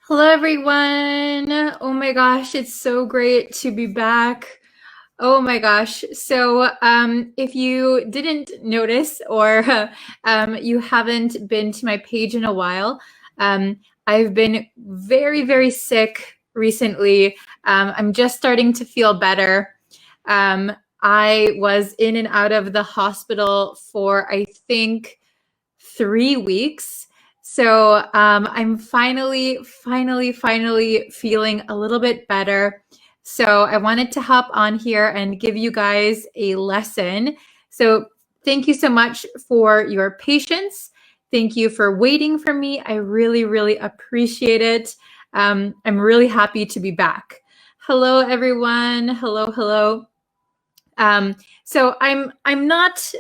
Hello, everyone. Oh my gosh, it's so great to be back. Oh my gosh. If you didn't notice or you haven't been to my page in a while, I've been very, very sick recently. I'm just starting to feel better. I was in and out of the hospital for, I think, 3 weeks. I'm finally feeling a little bit better. So I wanted to hop on here and give you guys a lesson. So thank you so much for your patience. Thank you for waiting for me. I really, really appreciate it. I'm really happy to be back. Hello, everyone. Hello, hello. I'm not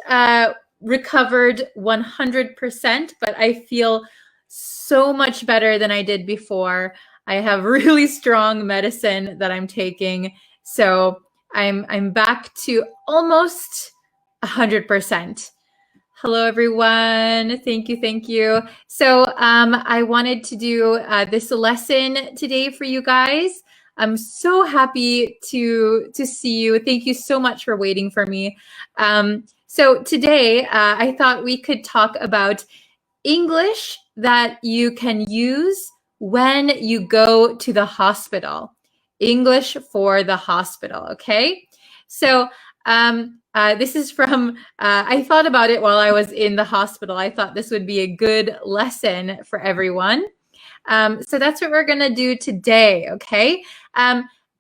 recovered 100%, but I feel so much better than I did before. I have really strong medicine that I'm taking, so I'm back to almost 100%. Hello, everyone. Thank you, thank you. I wanted to do this lesson today for you guys. I'm so happy to see you. Thank you so much for waiting for me. Today, I thought we could talk about English that you can use when you go to the hospital. English for the hospital, okay? This is from, I thought about it while I was in the hospital. I thought this would be a good lesson for everyone. So that's what we're going to do today, okay?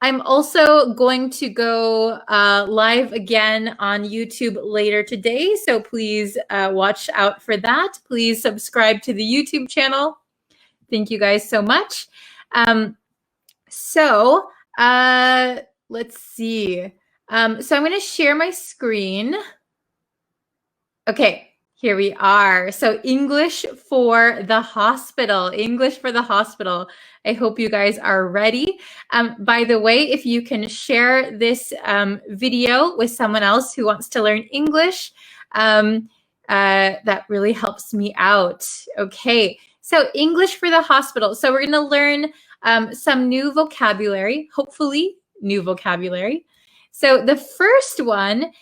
I'm also going to go live again on YouTube later today, so please watch out for that. Please subscribe to the YouTube channel. Thank you guys so much. Let's see. I'm going to share my screen. Okay, here we are. So English for the hospital. English for the hospital. I hope you guys are ready. By the way, if you can share this video with someone else who wants to learn English, that really helps me out. Okay, so English for the hospital. So we're going to learn some new vocabulary, hopefully new vocabulary. So the first one,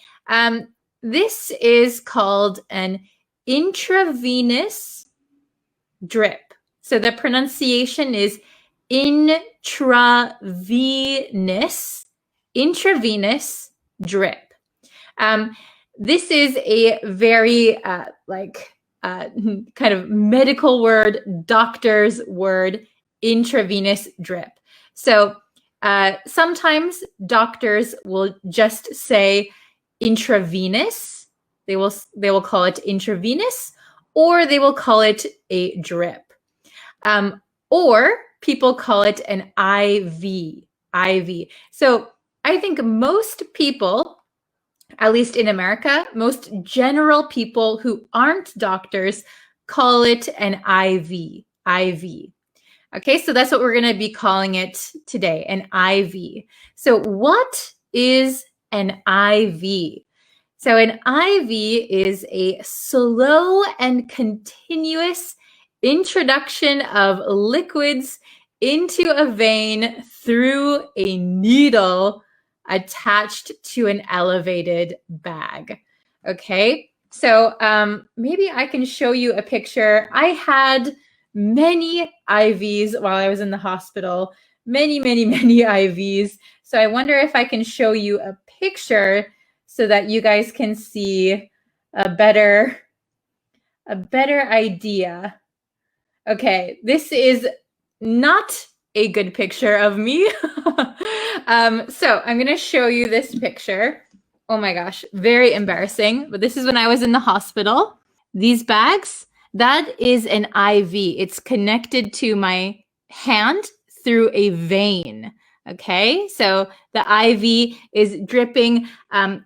this is called an intravenous drip. So the pronunciation is intravenous drip. This is a very kind of medical word, doctor's word, intravenous drip. So sometimes doctors will just say intravenous. They will call it intravenous, or they will call it a drip. Or people call it an IV. So I think most people, at least in America, most general people who aren't doctors call it an IV. Okay, so that's what we're going to be calling it today, an IV. So what is an IV? So an IV is a slow and continuous introduction of liquids into a vein through a needle attached to an elevated bag. Okay, so maybe I can show you a picture. I had many IVs while I was in the hospital, many IVs. So I wonder if I can show you a picture so that you guys can see a better idea. Okay, this is not a good picture of me. So I'm going to show you this picture. Oh my gosh, very embarrassing. But this is when I was in the hospital. These bags, that is an IV. It's connected to my hand through a vein. Okay, so the IV is dripping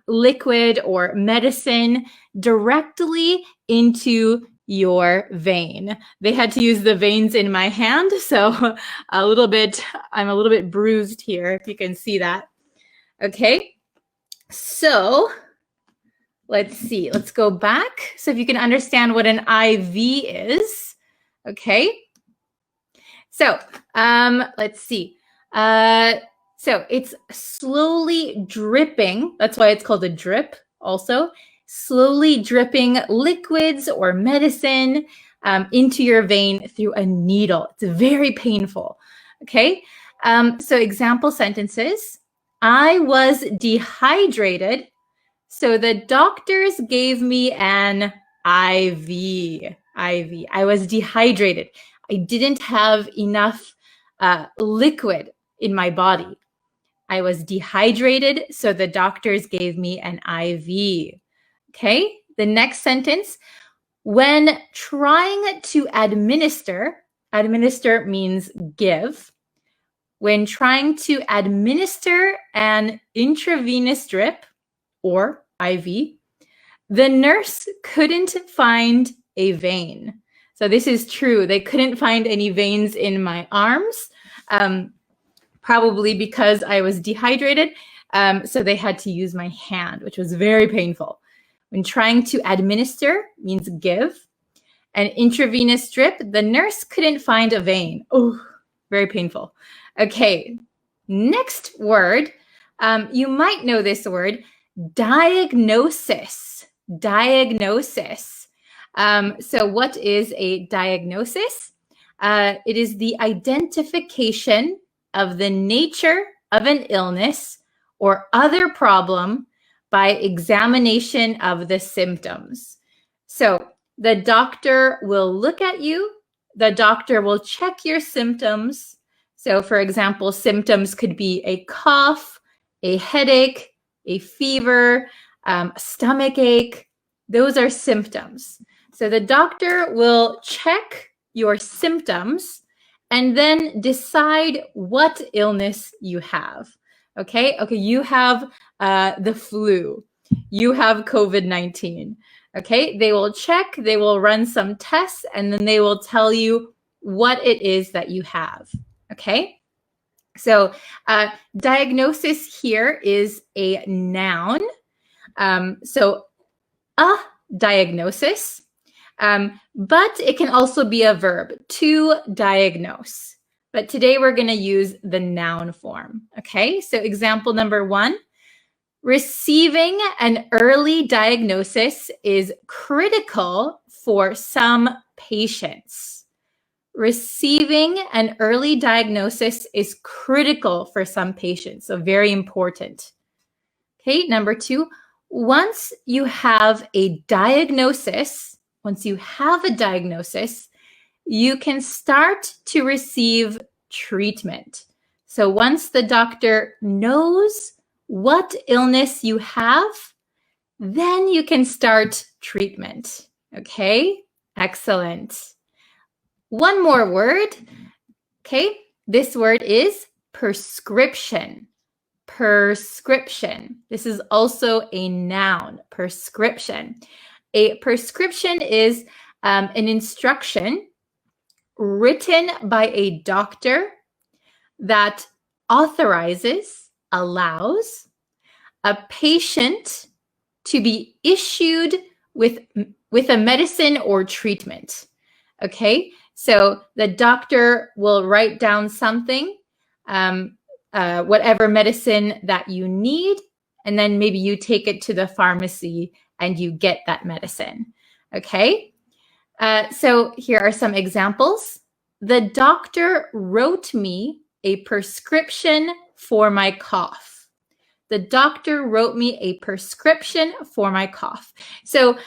liquid or medicine directly into your vein. They had to use the veins in my hand, so I'm a little bit bruised here, if you can see that. Okay, so let's see. Let's go back. So if you can understand what an IV is, okay. So let's see. So it's slowly dripping. That's why it's called a drip also. Slowly dripping liquids or medicine into your vein through a needle. It's very painful. Okay. So example sentences. I was dehydrated, so the doctors gave me an IV. I was dehydrated. I didn't have enough liquid in my body. I was dehydrated, so the doctors gave me an IV. Okay, the next sentence. When trying to administer means give. When trying to administer an intravenous drip or IV, the nurse couldn't find a vein. So this is true. They couldn't find any veins in my arms, probably because I was dehydrated. So they had to use my hand, which was very painful. When trying to administer means give. An intravenous drip, the nurse couldn't find a vein. Oh, very painful. Okay, next word. You might know this word, diagnosis. Diagnosis. So what is a diagnosis? It is the identification of the nature of an illness or other problem by examination of the symptoms. So the doctor will look at you. The doctor will check your symptoms. So for example, symptoms could be a cough, a headache, a fever, stomach ache. Those are symptoms. So the doctor will check your symptoms and then decide what illness you have. Okay, you have the flu. You have COVID-19. Okay, they will check, they will run some tests, and then they will tell you what it is that you have. Okay, so diagnosis here is a noun. So a diagnosis, but it can also be a verb, to diagnose. But today we're going to use the noun form. Okay, so example number 1. Receiving an early diagnosis is critical for some patients. Receiving an early diagnosis is critical for some patients, so very important. Okay, number 2, once you have a diagnosis, you can start to receive treatment. So once the doctor knows what illness you have, then you can start treatment. Okay, excellent. One more word. Okay, this word is prescription. Prescription. This is also a noun, prescription. A prescription is an instruction written by a doctor that authorizes, allows a patient to be issued with a medicine or treatment. Okay, so the doctor will write down something, whatever medicine that you need, and then maybe you take it to the pharmacy and you get that medicine. Okay, so here are some examples. The doctor wrote me a prescription for my cough. The doctor wrote me a prescription for my cough. So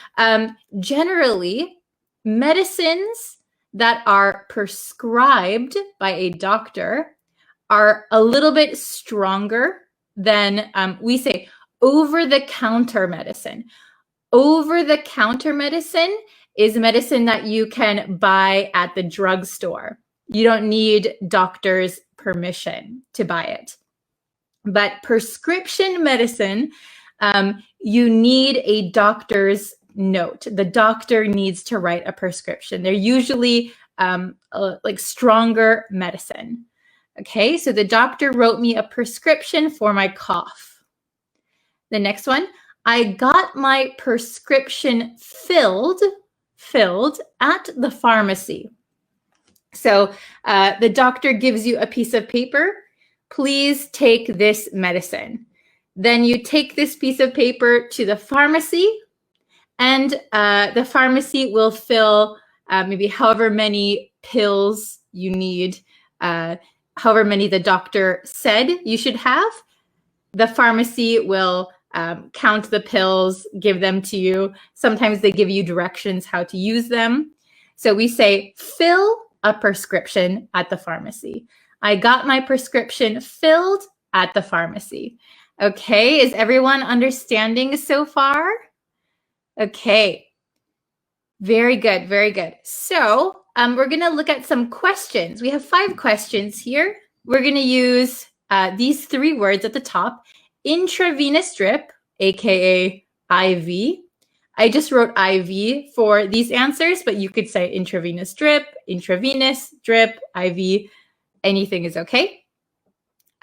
generally, medicines that are prescribed by a doctor are a little bit stronger than, we say, over-the-counter medicine. Over-the-counter medicine is medicine that you can buy at the drugstore. You don't need doctor's permission to buy it. But prescription medicine, you need a doctor's note. The doctor needs to write a prescription. They're usually like stronger medicine. Okay, so the doctor wrote me a prescription for my cough. The next one, I got my prescription filled at the pharmacy. So the doctor gives you a piece of paper. Please take this medicine. Then you take this piece of paper to the pharmacy, and the pharmacy will fill maybe however many pills you need, however many the doctor said you should have. The pharmacy will count the pills, give them to you. Sometimes they give you directions how to use them. So we say, fill a prescription at the pharmacy. I got my prescription filled at the pharmacy. Okay, is everyone understanding so far? Okay, very good, very good. So we're going to look at some questions. We have 5 questions here. We're going to use these 3 words at the top. Intravenous drip, aka IV. I just wrote IV for these answers, but you could say intravenous drip, IV. Anything is okay.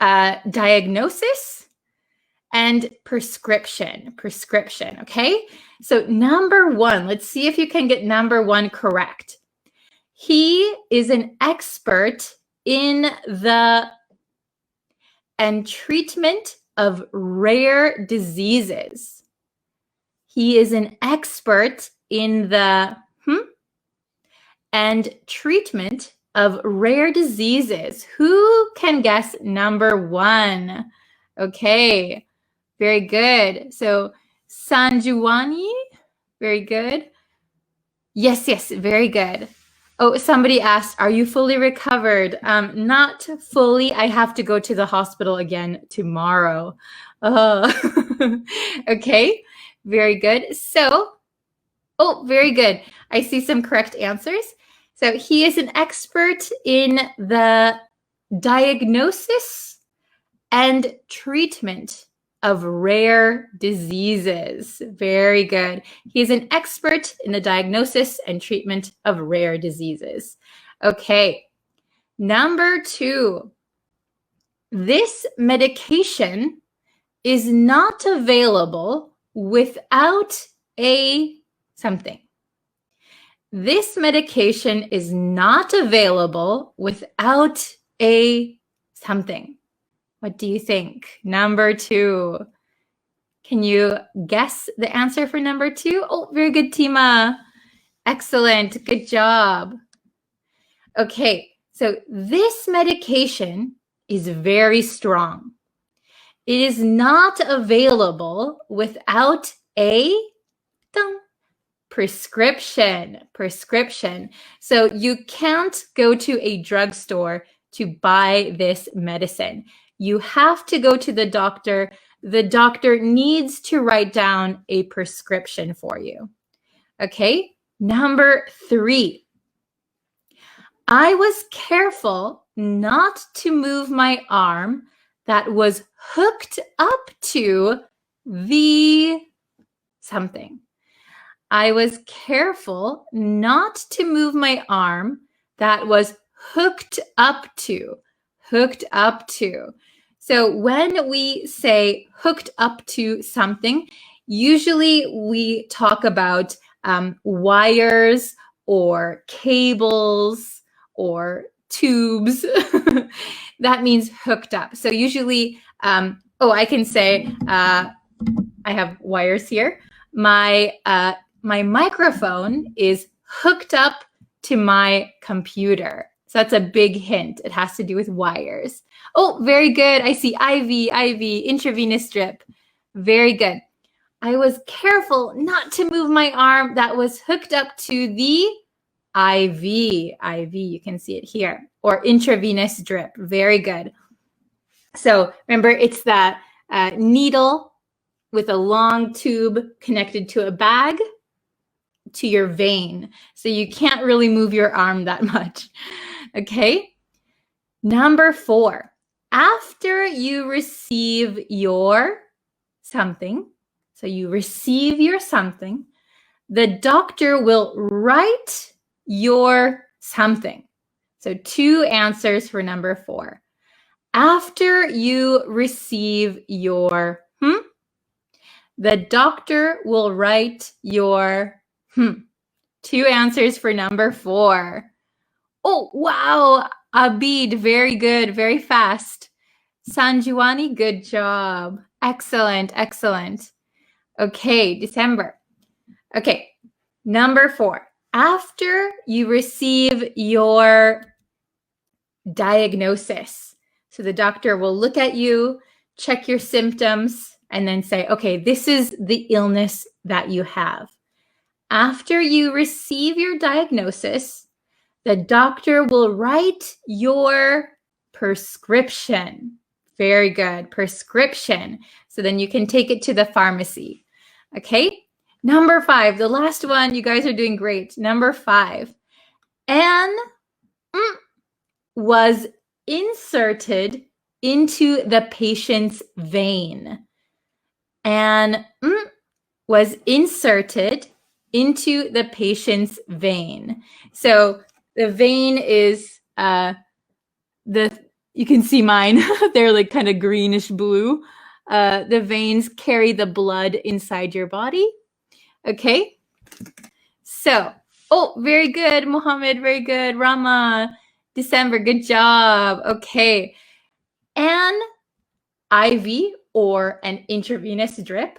Diagnosis and prescription, okay? So number 1, let's see if you can get number 1 correct. He is an expert in the and treatment of rare diseases. He is an expert in the and treatment of rare diseases. Who can guess number 1? Okay, very good. So Sanjuani, very good. Yes, very good. Oh, somebody asked, are you fully recovered? Not fully. I have to go to the hospital again tomorrow. Okay, very good. So, very good. I see some correct answers. So he is an expert in the diagnosis and treatment of rare diseases. Very good. He is an expert in the diagnosis and treatment of rare diseases. Okay, number 2. This medication is not available without a something. This medication is not available without a something. What do you think? Number 2. Can you guess the answer for number 2? Oh, very good, Tima. Excellent. Good job. Okay, so this medication is very strong. It is not available without a prescription. So you can't go to a drugstore to buy this medicine. You have to go to the doctor. The doctor needs to write down a prescription for you. Okay, number 3. I was careful not to move my arm that was hooked up to the something. I was careful not to move my arm that was hooked up to. So when we say hooked up to something, usually we talk about wires or cables or tubes. That means hooked up. So usually, I can say, I have wires here. My microphone is hooked up to my computer. So that's a big hint. It has to do with wires. Oh, very good. I see IV, intravenous drip. Very good. I was careful not to move my arm that was hooked up to the IV. You can see it here. Or intravenous drip. Very good. So remember, it's that needle with a long tube connected to a bag to your vein. So you can't really move your arm that much. Okay. Number 4, after you receive your something, so you receive your something, the doctor will write your something. So 2 answers for number 4. After you receive your the doctor will write your 2 answers for number 4. Oh, wow. Abid, very good, very fast. Sanjuani, good job. Excellent, excellent. Okay, December. Okay, number 4. After you receive your diagnosis, so the doctor will look at you, check your symptoms, and then say, okay, this is the illness that you have. After you receive your diagnosis, the doctor will write your prescription. Very good, prescription. So then you can take it to the pharmacy. Okay, number 5, the last one. You guys are doing great. Number 5, Anne was inserted into the patient's vein. Anne was inserted into the patient's vein. So the vein is you can see mine. They're like kind of greenish blue. The veins carry the blood inside your body. Okay. So, oh, very good, Mohammed. Very good. Rama, December, good job. Okay. An IV or an intravenous drip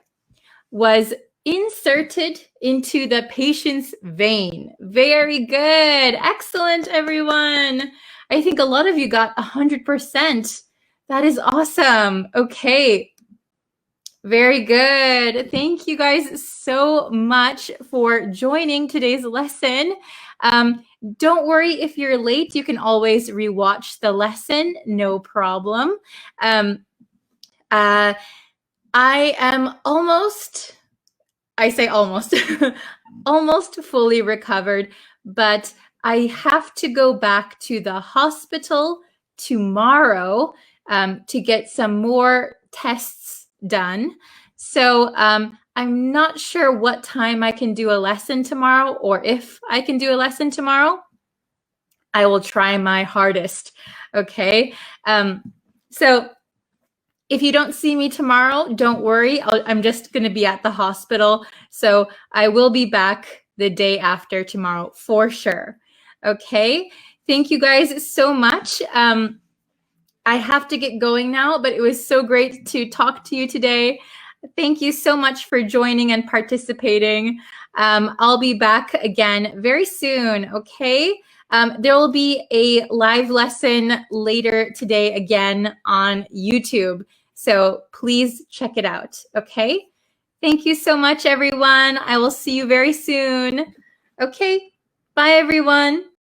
was inserted into the patient's vein. Very good. Excellent, everyone. I think a lot of you got 100%. That is awesome. Okay. Very good. Thank you guys so much for joining today's lesson. Don't worry if you're late. You can always rewatch the lesson. No problem. I am almost, I say almost, almost fully recovered, but I have to go back to the hospital tomorrow to get some more tests done. So I'm not sure what time I can do a lesson tomorrow, or if I can do a lesson tomorrow. I will try my hardest. Okay. So if you don't see me tomorrow, don't worry. I'm just going to be at the hospital. So I will be back the day after tomorrow for sure. Okay. Thank you guys so much. I have to get going now, but it was so great to talk to you today. Thank you so much for joining and participating. I'll be back again very soon. Okay. There will be a live lesson later today again on YouTube. So please check it out. Okay. Thank you so much, everyone. I will see you very soon. Okay. Bye, everyone.